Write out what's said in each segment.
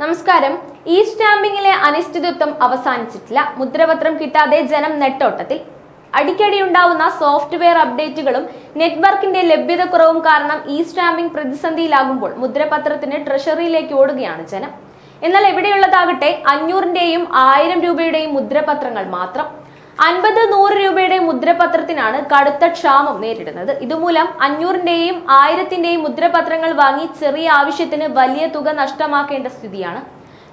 നമസ്കാരം. ഈ സ്റ്റാമ്പിങ്ങിലെ അനിശ്ചിതത്വം അവസാനിച്ചിട്ടില്ല. മുദ്രപത്രം കിട്ടാതെ ജനം നെട്ടോട്ടത്തിൽ. അടിക്കടിയുണ്ടാവുന്ന സോഫ്റ്റ്വെയർ അപ്ഡേറ്റുകളും നെറ്റ്വർക്കിന്റെ ലഭ്യതക്കുറവും കാരണം ഈ സ്റ്റാമ്പിംഗ് പ്രതിസന്ധിയിലാകുമ്പോൾ മുദ്രപത്രത്തിന് ട്രഷറിയിലേക്ക് ഓടുകയാണ് ജനം. എന്നാൽ എവിടെയുള്ളതാകട്ടെ 500-ന്റെയും 1000 രൂപയുടെയും മുദ്രപത്രങ്ങൾ മാത്രം. 50-100 രൂപയുടെ മുദ്രപത്രത്തിനാണ് കടുത്ത ക്ഷാമം നേരിടുന്നത്. ഇതുമൂലം 500-ന്റെയും 1000-ന്റെയും മുദ്രപത്രങ്ങൾ വാങ്ങി ചെറിയ ആവശ്യത്തിന് വലിയ തുക നഷ്ടമാക്കേണ്ട സ്ഥിതിയാണ്.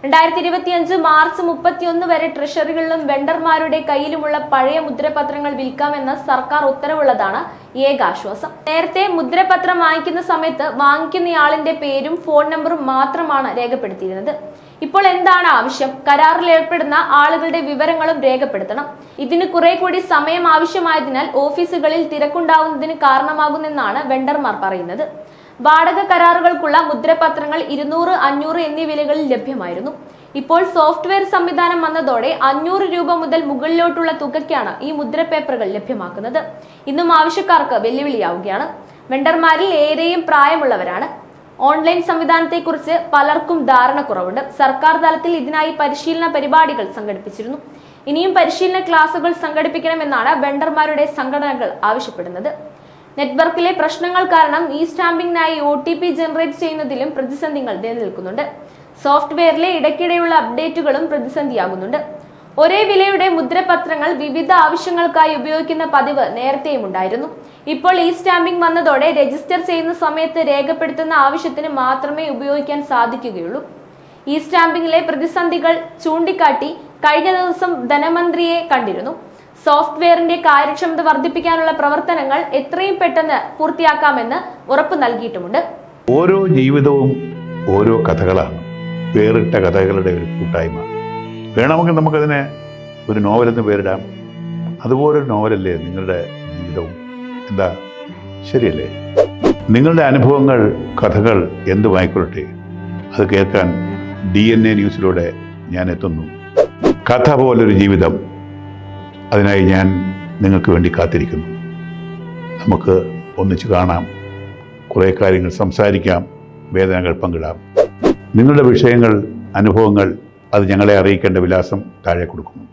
2025 മാർച്ച് 31 വരെ ട്രഷറികളിലും വെണ്ടർമാരുടെ കയ്യിലുമുള്ള പഴയ മുദ്രപത്രങ്ങൾ വിൽക്കാമെന്ന സർക്കാർ ഉത്തരവുള്ളതാണ് ഏക ആശ്വാസം. നേരത്തെ മുദ്രപത്രം വാങ്ങിക്കുന്ന സമയത്ത് വാങ്ങിക്കുന്നയാളിന്റെ പേരും ഫോൺ നമ്പറും മാത്രമാണ് രേഖപ്പെടുത്തിയിരുന്നത്. ഇപ്പോൾ എന്താണ് ആവശ്യം? കരാറിൽ ഏർപ്പെടുന്ന ആളുകളുടെ വിവരങ്ങളും രേഖപ്പെടുത്തണം. ഇതിന് കുറെ കൂടി സമയം ആവശ്യമായതിനാൽ ഓഫീസുകളിൽ തിരക്കുണ്ടാവുന്നതിന് കാരണമാകുന്നെന്നാണ് വെണ്ടർമാർ പറയുന്നത്. വാടക കരാറുകൾക്കുള്ള മുദ്രപത്രങ്ങൾ 200, 500 എന്നീ വിലകളിൽ ലഭ്യമായിരുന്നു. ഇപ്പോൾ സോഫ്റ്റ്വെയർ സംവിധാനം വന്നതോടെ 500 രൂപ മുതൽ മുകളിലോട്ടുള്ള തുകയ്ക്കാണ് ഈ മുദ്രപേപ്പറുകൾ ലഭ്യമാക്കുന്നത്. ഇന്നും ആവശ്യക്കാർക്ക് വെല്ലുവിളിയാവുകയാണ്. വെണ്ടർമാരിൽ ഏറെയും പ്രായമുള്ളവരാണ്. ഓൺലൈൻ സംവിധാനത്തെക്കുറിച്ച് പലർക്കും ധാരണ കുറവുണ്ട്. സർക്കാർ തലത്തിൽ ഇതിനായി പരിശീലന പരിപാടികൾ സംഘടിപ്പിച്ചിരുന്നു. ഇനിയും പരിശീലന ക്ലാസുകൾ സംഘടിപ്പിക്കണമെന്നാണ് വെണ്ടർമാരുടെ സംഘടനകൾ ആവശ്യപ്പെടുന്നത്. നെറ്റ്വർക്കിലെ പ്രശ്നങ്ങൾ കാരണം ഈ സ്റ്റാമ്പിങ്ങിനായി OTP ജനറേറ്റ് ചെയ്യുന്നതിലും പ്രതിസന്ധികൾ നിലനിൽക്കുന്നുണ്ട്. സോഫ്റ്റ്വെയറിലെ ഇടയ്ക്കിടെയുള്ള അപ്ഡേറ്റുകളും പ്രതിസന്ധിയാകുന്നുണ്ട്. ഒരേ വിലയുടെ മുദ്രപത്രങ്ങൾ വിവിധ ആവശ്യങ്ങൾക്കായി ഉപയോഗിക്കുന്ന പതിവ് നേരത്തെയും ഉണ്ടായിരുന്നു. ഇപ്പോൾ ഈ സ്റ്റാമ്പിംഗ് വന്നതോടെ രജിസ്റ്റർ ചെയ്യുന്ന സമയത്ത് രേഖപ്പെടുത്തുന്ന ആവശ്യത്തിന് മാത്രമേ ഉപയോഗിക്കാൻ സാധിക്കുകയുള്ളൂ. ഈ സ്റ്റാമ്പിങ്ങിലെ പ്രതിസന്ധികൾ ചൂണ്ടിക്കാട്ടി കഴിഞ്ഞ ദിവസം ധനമന്ത്രിയെ കണ്ടിരുന്നു. സോഫ്റ്റ്വെയറിന്റെ കാര്യക്ഷമത വർദ്ധിപ്പിക്കാനുള്ള പ്രവർത്തനങ്ങൾ എത്രയും പെട്ടെന്ന് പൂർത്തിയാക്കാമെന്ന് ഉറപ്പ് നൽകിയിട്ടുമുണ്ട്. ഓരോ ജീവിതവും ഓരോ കഥകളാണ്, വേറിട്ട കഥകളുടെ ഒരു കൂട്ടായ്മ. വേണമെങ്കിൽ നമുക്കതിനെ ഒരു നോവലെന്ന് പേരിടാം. അതുപോലൊരു നോവലല്ലേ നിങ്ങളുടെ ജീവിതവും? എന്താ, ശരിയല്ലേ? നിങ്ങളുടെ അനുഭവങ്ങൾ, കഥകൾ എന്തുമായിക്കൊള്ളട്ടെ, അത് കേൾക്കാൻ DNA ന്യൂസിലൂടെ ഞാൻ എത്തുന്നു. കഥ പോലൊരു ജീവിതം, അതിനായി ഞാൻ നിങ്ങൾക്ക് വേണ്ടി കാത്തിരിക്കുന്നു. നമുക്ക് ഒന്നിച്ച് കാണാം, കുറേ കാര്യങ്ങൾ സംസാരിക്കാം, വേദനകൾ പങ്കിടാം. നിങ്ങളുടെ വിഷയങ്ങൾ, അനുഭവങ്ങൾ അത് ഞങ്ങളെ അറിയിക്കേണ്ട വിലാസം താഴെ കൊടുക്കുന്നു.